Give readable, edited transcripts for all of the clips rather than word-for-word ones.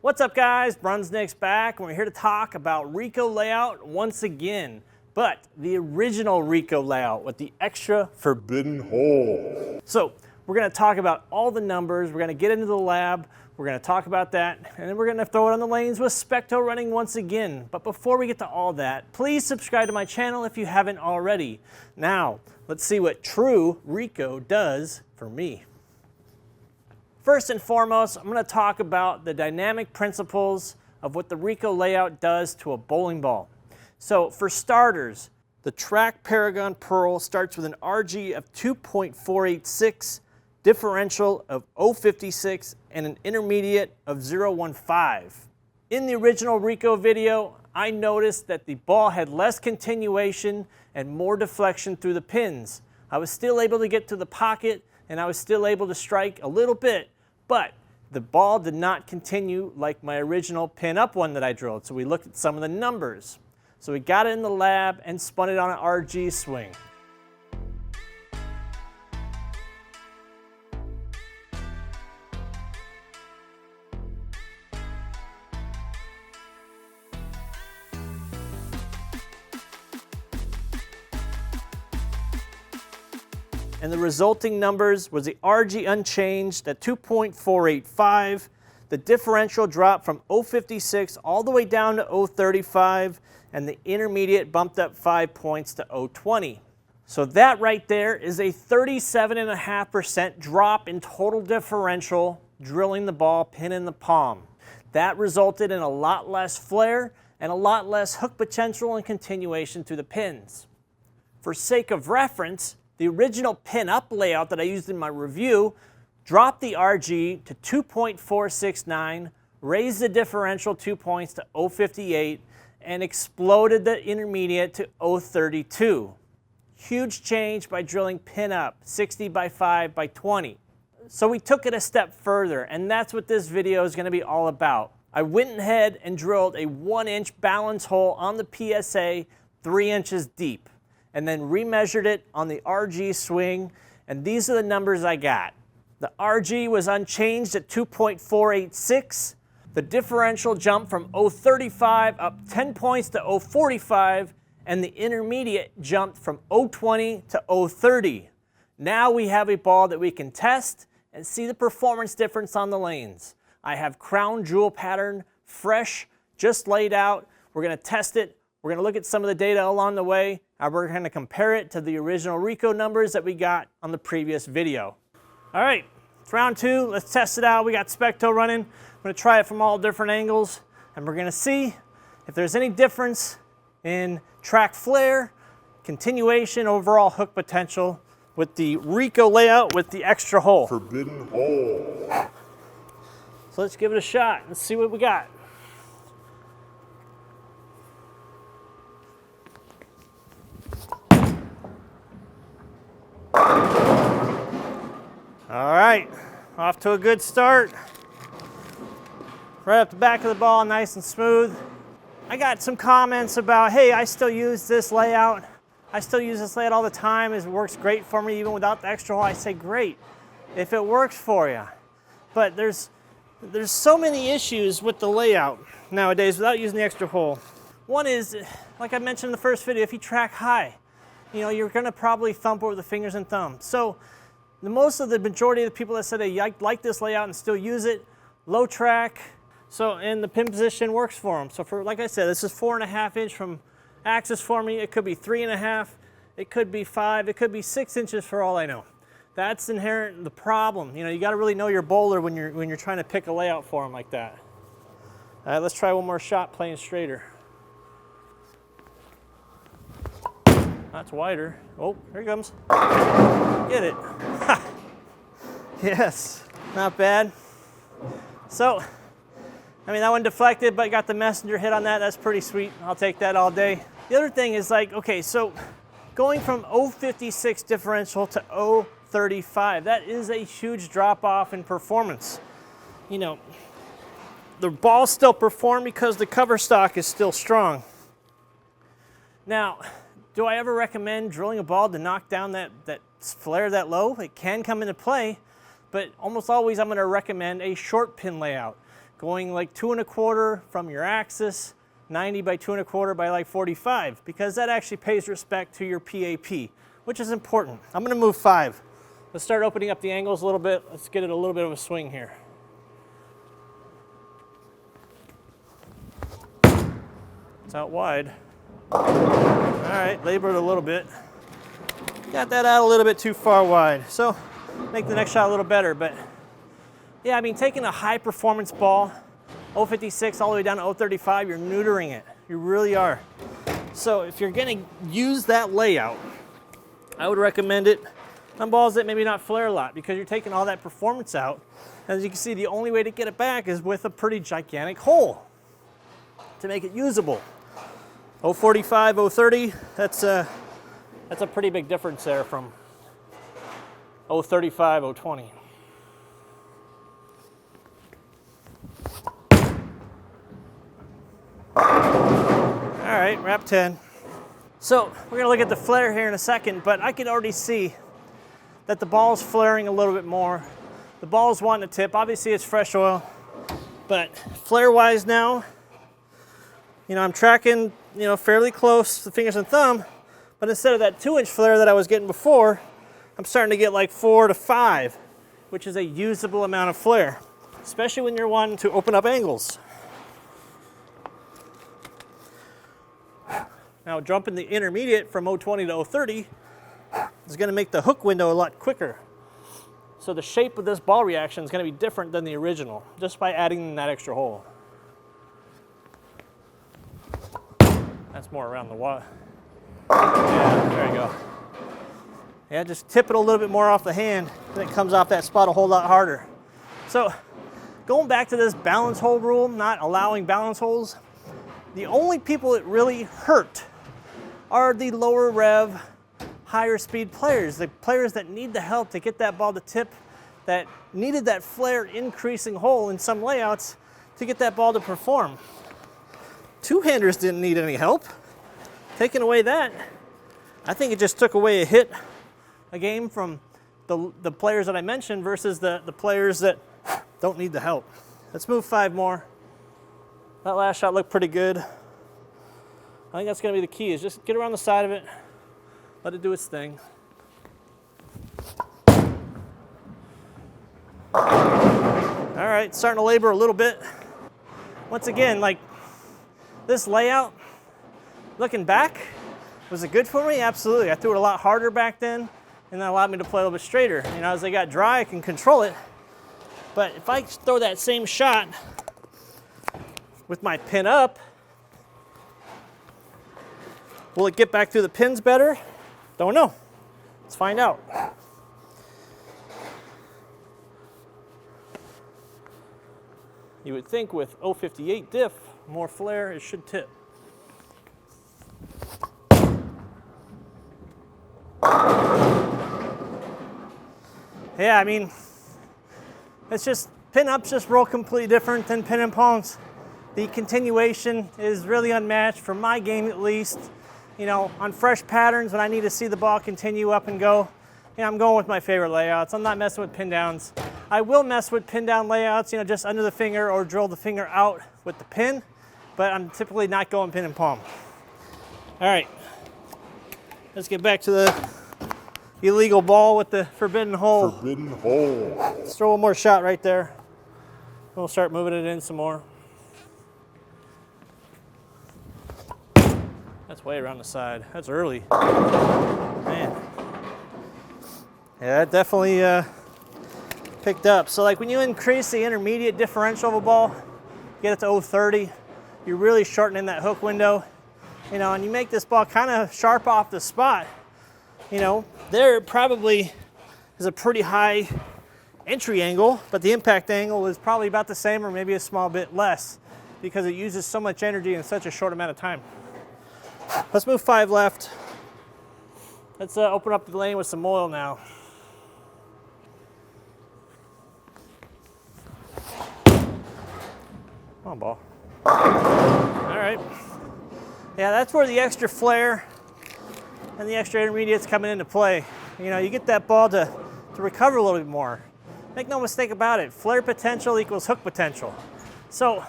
What's up guys, Brunsnick's back and we're here to talk about RICO Layout once again, but the original RICO Layout with the extra forbidden hole. So we're going to talk about all the numbers, we're going to get into the lab, we're going to talk about that, and then we're going to throw it on the lanes with SPECTO running once again. But before we get to all that, please subscribe to my channel if you haven't already. Now, let's see what true RICO does for me. First and foremost, I'm going to talk about the dynamic principles of what the RICO layout does to a bowling ball. So for starters, the track Paragon Pearl starts with an RG of 2.486, differential of 0.56, and an intermediate of 0.15. In the original RICO video, I noticed that the ball had less continuation and more deflection through the pins. I was still able to get to the pocket and I was still able to strike a little bit, but the ball did not continue like my original pin-up one that I drilled. So we looked at some of the numbers. So we got it in the lab and spun it on an RG swing. And the resulting numbers was the RG unchanged at 2.485, the differential dropped from 0.56 all the way down to 0.35, and the intermediate bumped up 5 points to 0.20. So that right there is a 37.5% drop in total differential drilling the ball pin in the palm. That resulted in a lot less flare and a lot less hook potential and continuation through the pins. For sake of reference, the original pin-up layout that I used in my review dropped the RG to 2.469, raised the differential 2 points to 0.58, and exploded the intermediate to 0.32. Huge change by drilling pin-up, 60 by 5 by 20. So we took it a step further, and that's what this video is going to be all about. I went ahead and drilled a 1-inch balance hole on the PSA 3 inches deep, and then remeasured it on the RG swing, and these are the numbers I got. The RG was unchanged at 2.486. The differential jumped from 0.35 up 10 points to 0.45, and the intermediate jumped from 0.20 to 0.30. Now we have a ball that we can test and see the performance difference on the lanes. I have crown jewel pattern, fresh, just laid out. We're going to test it. We're going to look at some of the data along the way, and we're going to compare it to the original RICO numbers that we got on the previous video. All right, it's round two. Let's test it out. We got SPECTO running. I'm going to try it from all different angles, and we're going to see if there's any difference in track flare, continuation, overall hook potential with the RICO layout with the extra hole. Forbidden hole. So let's give it a shot and see what we got. All right, off to a good start. Right up the back of the ball, nice and smooth. I got some comments about, hey, I still use this layout. I still use this layout all the time. It works great for me even without the extra hole. I say, great, if it works for you. But there's so many issues with the layout nowadays without using the extra hole. One is, like I mentioned in the first video, if you track high, you know, you're gonna probably thump over the fingers and thumbs. So the majority of the people that said they like this layout and still use it, low track, and the pin position works for them. So for, like I said, this is 4.5 inch from axis for me. It could be 3.5, it could be 5, it could be 6 inches for all I know. That's inherent the problem. You know, you got to really know your bowler when you're trying to pick a layout for them like that. All right, let's try one more shot playing straighter. That's wider. Oh, here it comes. Get it. Yes, not bad. So, I mean, that one deflected, but got the messenger hit on that. That's pretty sweet. I'll take that all day. The other thing is like, okay, so going from 0.56 differential to 0.35, that is a huge drop off in performance. You know, the ball still performed because the cover stock is still strong. Now, do I ever recommend drilling a ball to knock down that flare that low? It can come into play, but almost always I'm going to recommend a short pin layout going like 2 1/4 from your axis, 90 by 2 1/4 by like 45, because that actually pays respect to your PAP, which is important. I'm going to move 5. Let's start opening up the angles a little bit. Let's get it a little bit of a swing here. It's out wide. All right, labor it a little bit. Got that out a little bit too far wide. So make the next shot a little better. But yeah, I mean, taking a high performance ball, 056 all the way down to 035, you're neutering it. You really are. So if you're gonna use that layout, I would recommend it on balls that maybe not flare a lot, because you're taking all that performance out. As you can see, the only way to get it back is with a pretty gigantic hole to make it usable. 045, 030, that's a pretty big difference there from 035, 020. All right, wrap 10. So we're gonna look at the flare here in a second, but I can already see that the ball's flaring a little bit more. The ball's wanting to tip. Obviously it's fresh oil, but flare-wise now, you know, I'm tracking, you know, fairly close to fingers and thumb, but instead of that 2-inch flare that I was getting before, I'm starting to get like 4 to 5, which is a usable amount of flare, especially when you're wanting to open up angles. Now jumping the intermediate from 020 to 030 is going to make the hook window a lot quicker. So the shape of this ball reaction is going to be different than the original, just by adding that extra hole. That's more around the wall. Yeah, there you go. Yeah, just tip it a little bit more off the hand, and it comes off that spot a whole lot harder. So going back to this balance hole rule, not allowing balance holes, the only people it really hurt are the lower rev, higher speed players, the players that need the help to get that ball to tip, that needed that flare increasing hole in some layouts to get that ball to perform. Two-handers didn't need any help. Taking away that, I think it just took away a game from the players that I mentioned versus the players that don't need the help. Let's move 5 more. That last shot looked pretty good. I think that's going to be the key, is just get around the side of it, let it do its thing. All right, starting to labor a little bit. Once again, like this layout, looking back, was it good for me? Absolutely. I threw it a lot harder back then, and that allowed me to play a little bit straighter. You know, as they got dry, I can control it. But if I throw that same shot with my pin up, will it get back through the pins better? Don't know. Let's find out. You would think with 058 diff, more flare, it should tip. Yeah, I mean, it's just, pin-ups just roll completely different than pin and palms. The continuation is really unmatched, for my game at least. You know, on fresh patterns, when I need to see the ball continue up and go, you know, I'm going with my favorite layouts. I'm not messing with pin downs. I will mess with pin down layouts, you know, just under the finger or drill the finger out with the pin, but I'm typically not going pin and palm. All right, let's get back to the illegal ball with the forbidden hole. Forbidden hole. Let's throw one more shot right there. We'll start moving it in some more. That's way around the side. That's early. Man. Yeah, that definitely picked up. So like when you increase the intermediate differential of a ball, get it to 030, you're really shortening that hook window. You know, and you make this ball kind of sharp off the spot. You know, there probably is a pretty high entry angle, but the impact angle is probably about the same or maybe a small bit less because it uses so much energy in such a short amount of time. Let's move 5 left. Let's open up the lane with some oil now. Come on, ball. All right. Yeah, that's where the extra flare and the extra intermediates coming into play. You know, you get that ball to recover a little bit more. Make no mistake about it, flare potential equals hook potential. So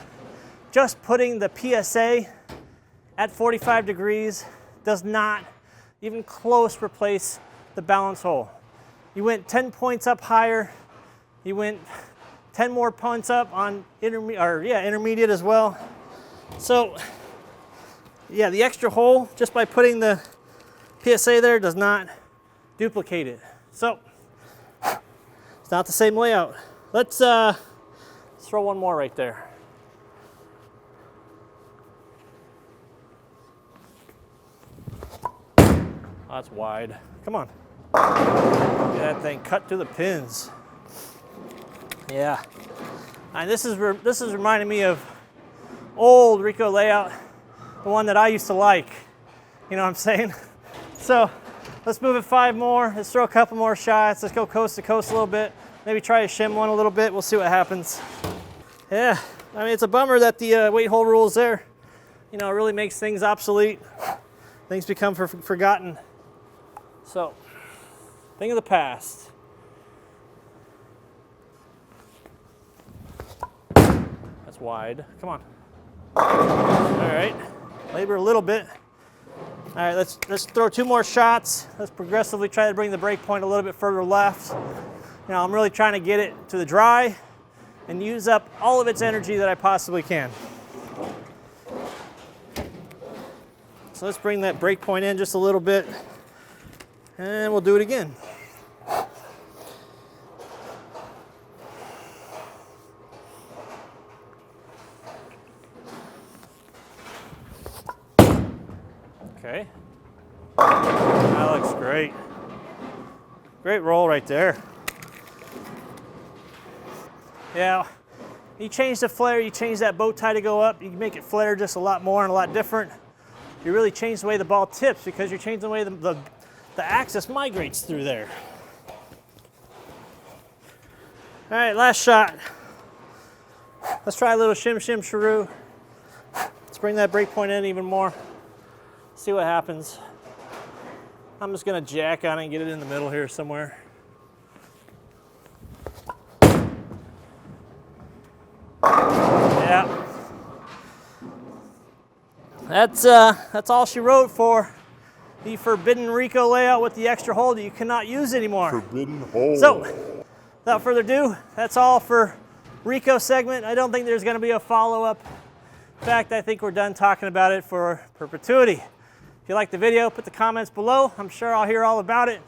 just putting the PSA at 45 degrees does not even close replace the balance hole. You went 10 points up higher. You went 10 more points up on intermediate as well. So yeah, the extra hole, just by putting the PSA there, does not duplicate it. So it's not the same layout. Let's throw one more right there. Oh, that's wide. Come on. Get that thing cut to the pins. Yeah. And this is reminding me of old RICO Layout, the one that I used to like. You know what I'm saying? So let's move it 5 more. Let's throw a couple more shots. Let's go coast to coast a little bit. Maybe try to shim one a little bit. We'll see what happens. Yeah. I mean, it's a bummer that the weight hole rule is there. You know, it really makes things obsolete. Things become forgotten. So, thing of the past. That's wide. Come on. All right. Labor a little bit. All right, let's throw 2 more shots. Let's progressively try to bring the break point a little bit further left. Now, I'm really trying to get it to the dry and use up all of its energy that I possibly can. So let's bring that break point in just a little bit, and we'll do it again. Okay. That looks great. Great roll right there. Yeah, you change the flare, you change that bow tie to go up, you can make it flare just a lot more and a lot different. You really change the way the ball tips because you're changing the way the axis migrates through there. All right, last shot. Let's try a little shim shim shrew. Let's bring that break point in even more. See what happens. I'm just gonna jack on it and get it in the middle here somewhere. Yeah. That's all she wrote for the forbidden RICO layout with the extra hole that you cannot use anymore. Forbidden hole. So, without further ado, that's all for RICO segment. I don't think there's going to be a follow-up. In fact, I think we're done talking about it for perpetuity. If you like the video, put the comments below. I'm sure I'll hear all about it.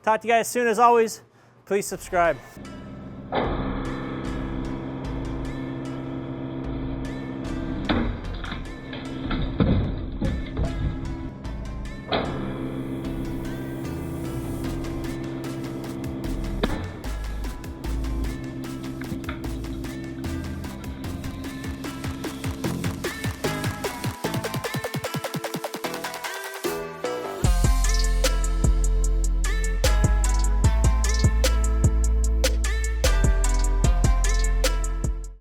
Talk to you guys soon. As always, please subscribe.